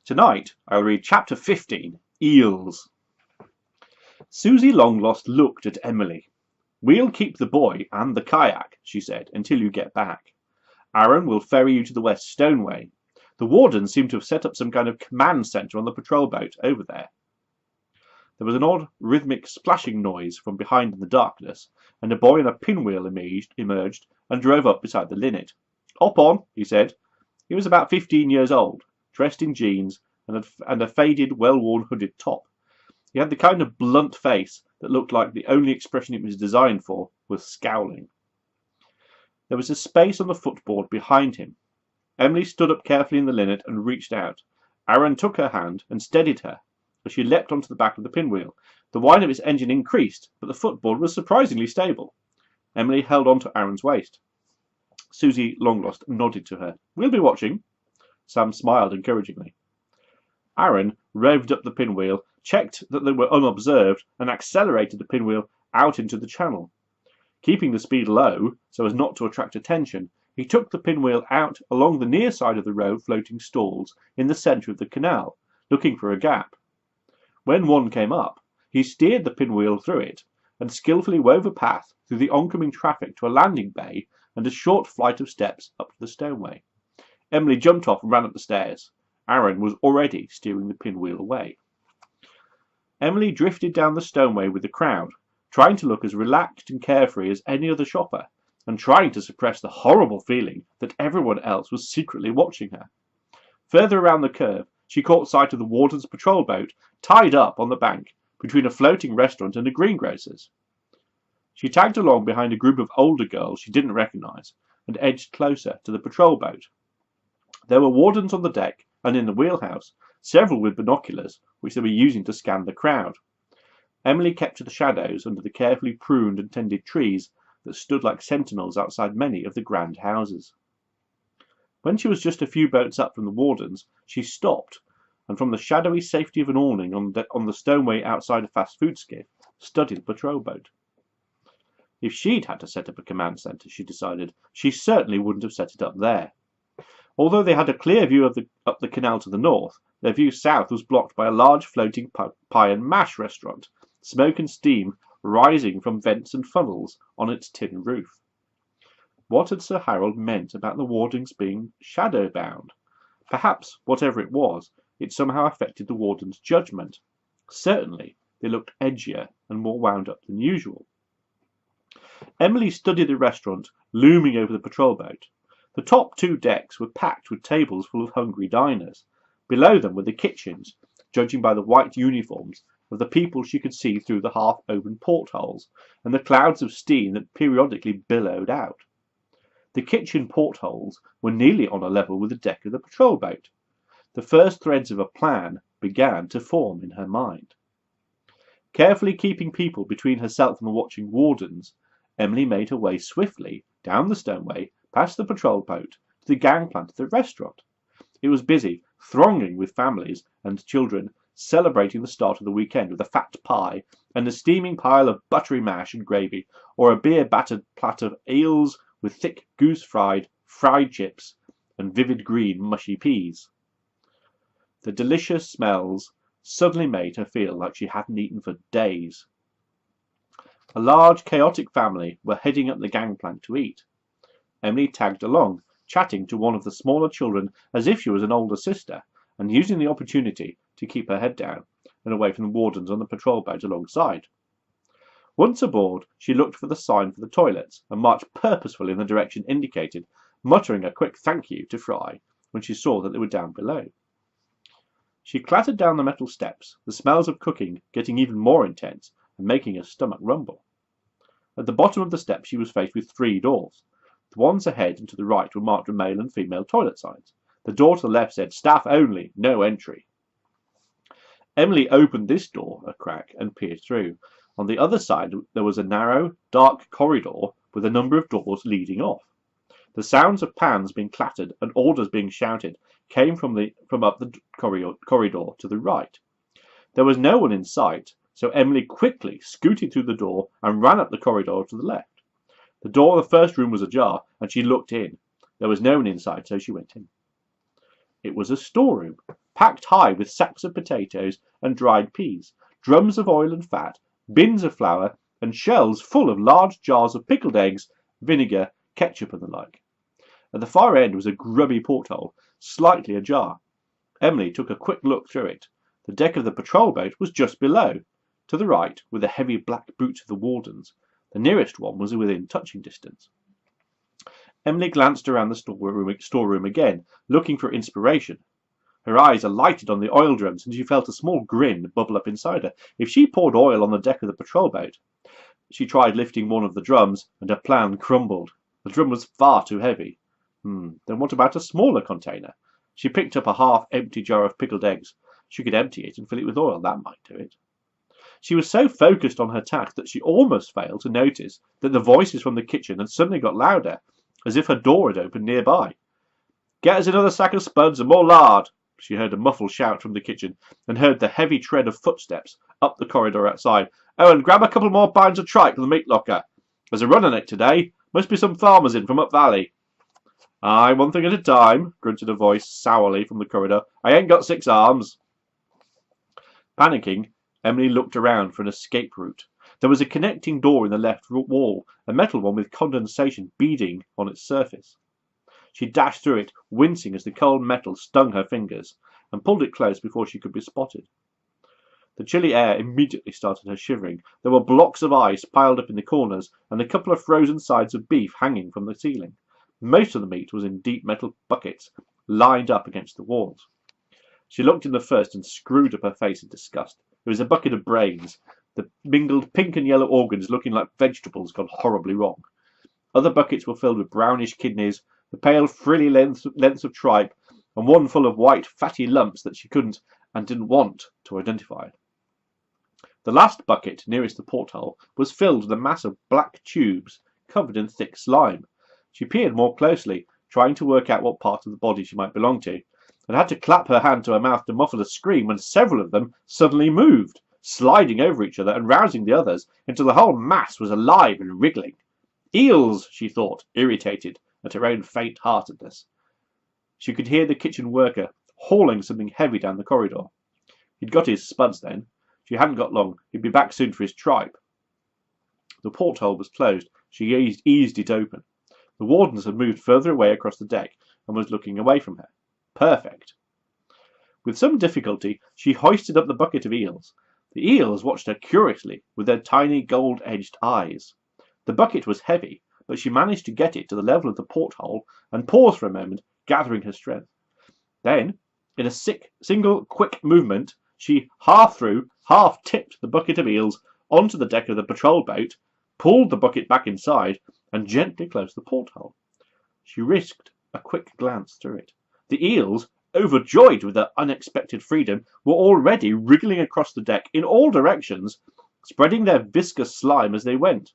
Tonight I'll read Chapter 15, Eels. Susie Longlost looked at Emily. "We'll keep the boy and the kayak," she said, "until you get back. Aaron will ferry you to the West Stoneway. The wardens seem to have set up some kind of command centre on the patrol boat over there." There was an odd rhythmic splashing noise from behind in the darkness, and a boy on a pinwheel emerged and drove up beside the linnet. "Hop on," he said. He was about 15 years old, dressed in jeans and a faded, well-worn hooded top. He had the kind of blunt face that looked like the only expression it was designed for was scowling. There was a space on the footboard behind him. Emily stood up carefully in the linnet and reached out. Aaron took her hand and steadied her as she leapt onto the back of the pinwheel. The whine of its engine increased, but the footboard was surprisingly stable. Emily held on to Aaron's waist. Susie Longlost nodded to her. "We'll be watching." Sam smiled encouragingly. Aaron revved up the pinwheel, checked that they were unobserved, and accelerated the pinwheel out into the channel. Keeping the speed low so as not to attract attention, he took the pinwheel out along the near side of the row of floating stalls in the centre of the canal, looking for a gap. When one came up, he steered the pinwheel through it and skillfully wove a path through the oncoming traffic to a landing bay and a short flight of steps up to the stoneway. Emily jumped off and ran up the stairs. Aaron was already steering the pinwheel away. Emily drifted down the stoneway with the crowd, trying to look as relaxed and carefree as any other shopper, and trying to suppress the horrible feeling that everyone else was secretly watching her. Further around the curve, she caught sight of the warden's patrol boat tied up on the bank between a floating restaurant and a greengrocer's. She tagged along behind a group of older girls she didn't recognise and edged closer to the patrol boat. There were wardens on the deck and in the wheelhouse, several with binoculars, which they were using to scan the crowd. Emily kept to the shadows under the carefully pruned and tended trees that stood like sentinels outside many of the grand houses. When she was just a few boats up from the wardens, she stopped, and from the shadowy safety of an awning on the stoneway outside a fast food skiff, studied the patrol boat. If she'd had to set up a command centre, she decided, she certainly wouldn't have set it up there. Although they had a clear view of up the canal to the north, their view south was blocked by a large floating pie and mash restaurant, smoke and steam rising from vents and funnels on its tin roof. What had Sir Harold meant about the wardens being shadow-bound? Perhaps, whatever it was, it somehow affected the warden's judgment. Certainly, they looked edgier and more wound up than usual. Emily studied the restaurant looming over the patrol boat. The top two decks were packed with tables full of hungry diners. Below them were the kitchens, judging by the white uniforms of the people she could see through the half-open portholes and the clouds of steam that periodically billowed out. The kitchen portholes were nearly on a level with the deck of the patrol boat. The first threads of a plan began to form in her mind. Carefully keeping people between herself and the watching wardens, Emily made her way swiftly down the stoneway, past the patrol boat, to the gangplank of the restaurant. It was busy, thronging with families and children celebrating the start of the weekend with a fat pie and a steaming pile of buttery mash and gravy, or a beer-battered platter of eels with thick goose fried chips, and vivid green mushy peas. The delicious smells suddenly made her feel like she hadn't eaten for days. A large, chaotic family were heading up the gangplank to eat. Emily tagged along, chatting to one of the smaller children as if she was an older sister, and using the opportunity to keep her head down and away from the wardens on the patrol boat alongside. Once aboard, she looked for the sign for the toilets and marched purposefully in the direction indicated, muttering a quick thank you to Fry when she saw that they were down below. She clattered down the metal steps, the smells of cooking getting even more intense and making her stomach rumble. At the bottom of the steps she was faced with 3 doors. The ones ahead and to the right were marked with male and female toilet signs. The door to the left said, "Staff only, no entry." Emily opened this door a crack and peered through. On the other side there was a narrow, dark corridor with a number of doors leading off. The sounds of pans being clattered and orders being shouted came from up the corridor to the right. There was no one in sight, so Emily quickly scooted through the door and ran up the corridor to the left. The door of the first room was ajar, and she looked in. There was no one inside, so she went in. It was a storeroom. packed high with sacks of potatoes and dried peas, drums of oil and fat, bins of flour, and shelves full of large jars of pickled eggs, vinegar, ketchup, and the like. At the far end was a grubby porthole, slightly ajar. Emily took a quick look through it. The deck of the patrol boat was just below. To the right were the heavy black boots of the wardens. The nearest one was within touching distance. Emily glanced around the storeroom again, looking for inspiration. Her eyes alighted on the oil drums, and she felt a small grin bubble up inside her. If she poured oil on the deck of the patrol boat, she tried lifting one of the drums, and her plan crumbled. The drum was far too heavy. Then what about a smaller container? She picked up a half-empty jar of pickled eggs. She could empty it and fill it with oil. That might do it. She was so focused on her task that she almost failed to notice that the voices from the kitchen had suddenly got louder, as if her door had opened nearby. "Get us another sack of spuds and more lard!" She heard a muffled shout from the kitchen, and heard the heavy tread of footsteps up the corridor outside. "Oh, and grab a couple more pints of tripe from the meat locker. There's a run on it today. Must be some farmers in from up valley." "Aye, one thing at a time," grunted a voice sourly from the corridor. "I ain't got 6 arms." Panicking, Emily looked around for an escape route. There was a connecting door in the left wall, a metal one with condensation beading on its surface. She dashed through it, wincing as the cold metal stung her fingers, and pulled it close before she could be spotted. The chilly air immediately started her shivering. There were blocks of ice piled up in the corners, and a couple of frozen sides of beef hanging from the ceiling. Most of the meat was in deep metal buckets, lined up against the walls. She looked in the first and screwed up her face in disgust. It was a bucket of brains, the mingled pink and yellow organs looking like vegetables gone horribly wrong. Other buckets were filled with brownish kidneys, the pale frilly lengths of tripe, and one full of white fatty lumps that she couldn't and didn't want to identify. The last bucket nearest the porthole was filled with a mass of black tubes covered in thick slime. She peered more closely, trying to work out what part of the body she might belong to, and had to clap her hand to her mouth to muffle a scream when several of them suddenly moved, sliding over each other and rousing the others until the whole mass was alive and wriggling. "Eels!" she thought, irritated at her own faint-heartedness. She could hear the kitchen worker hauling something heavy down the corridor. He'd got his spuds then. She hadn't got long. He'd be back soon for his tripe. The porthole was closed. She eased it open. The wardens had moved further away across the deck and was looking away from her. Perfect. With some difficulty, she hoisted up the bucket of eels. The eels watched her curiously with their tiny gold-edged eyes. The bucket was heavy, but she managed to get it to the level of the porthole and paused for a moment, gathering her strength. Then, in a single quick movement, she half threw, half tipped the bucket of eels onto the deck of the patrol boat, pulled the bucket back inside, and gently closed the porthole. She risked a quick glance through it. The eels, overjoyed with their unexpected freedom, were already wriggling across the deck in all directions, spreading their viscous slime as they went.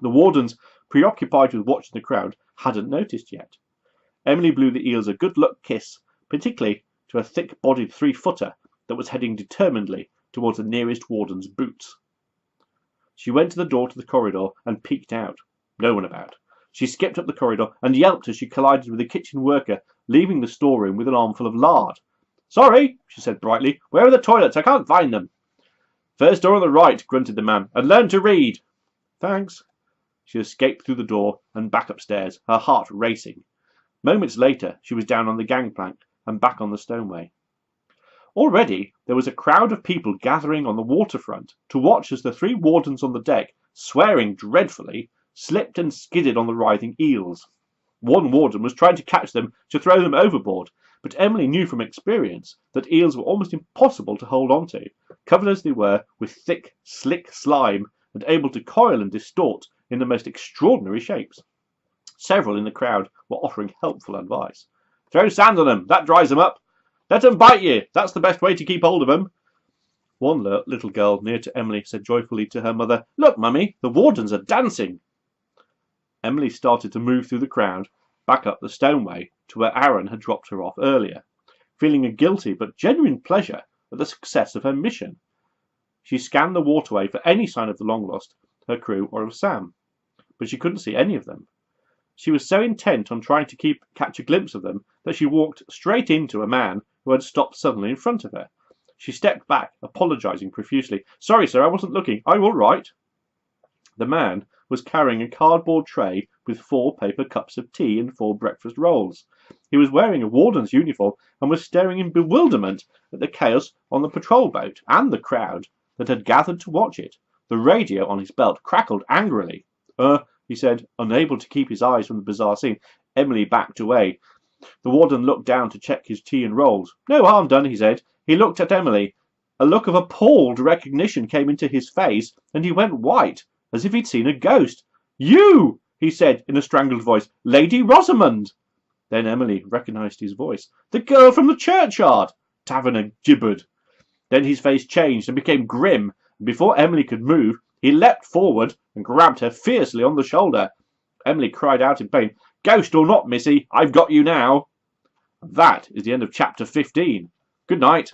The wardens, preoccupied with watching the crowd, hadn't noticed yet. Emily blew the eels a good-luck kiss, particularly to a thick-bodied 3-footer that was heading determinedly towards the nearest warden's boots. She went to the door to the corridor and peeked out. No one about. She skipped up the corridor and yelped as she collided with a kitchen worker, leaving the storeroom with an armful of lard. "Sorry," she said brightly. "Where are the toilets? I can't find them." "First door on the right," grunted the man. "And learn to read." "Thanks." She escaped through the door and back upstairs, her heart racing. Moments later, she was down on the gangplank and back on the stoneway. Already there was a crowd of people gathering on the waterfront to watch as the 3 wardens on the deck, swearing dreadfully, slipped and skidded on the writhing eels. One warden was trying to catch them to throw them overboard, but Emily knew from experience that eels were almost impossible to hold on to, covered as they were with thick, slick slime and able to coil and distort in the most extraordinary shapes. Several in the crowd were offering helpful advice. "Throw sand on them, that dries them up. Let 'em bite you, that's the best way to keep hold of 'em." One little girl near to Emily said joyfully to her mother, "Look, Mummy, the wardens are dancing." Emily started to move through the crowd, back up the stoneway to where Aaron had dropped her off earlier, feeling a guilty but genuine pleasure at the success of her mission. She scanned the waterway for any sign of the long lost, her crew, or of Sam, but she couldn't see any of them. She was so intent on trying to catch a glimpse of them that she walked straight into a man who had stopped suddenly in front of her. She stepped back, apologising profusely. "Sorry, sir, I wasn't looking. Are you all right?" The man was carrying a cardboard tray with 4 paper cups of tea and 4 breakfast rolls. He was wearing a warden's uniform and was staring in bewilderment at the chaos on the patrol boat and the crowd that had gathered to watch it. The radio on his belt crackled angrily. He said, unable to keep his eyes from the bizarre scene. Emily backed away. The warden looked down to check his tea and rolls. "No harm done," he said. He looked at Emily. A look of appalled recognition came into his face, and he went white, as if he'd seen a ghost. "You!" he said in a strangled voice. "Lady Rosamond!" Then Emily recognised his voice. "The girl from the churchyard!" Taverner gibbered. Then his face changed and became grim, and before Emily could move, he leapt forward and grabbed her fiercely on the shoulder. Emily cried out in pain, "Ghost or not, missy, I've got you now." That is the end of chapter 15. Good night.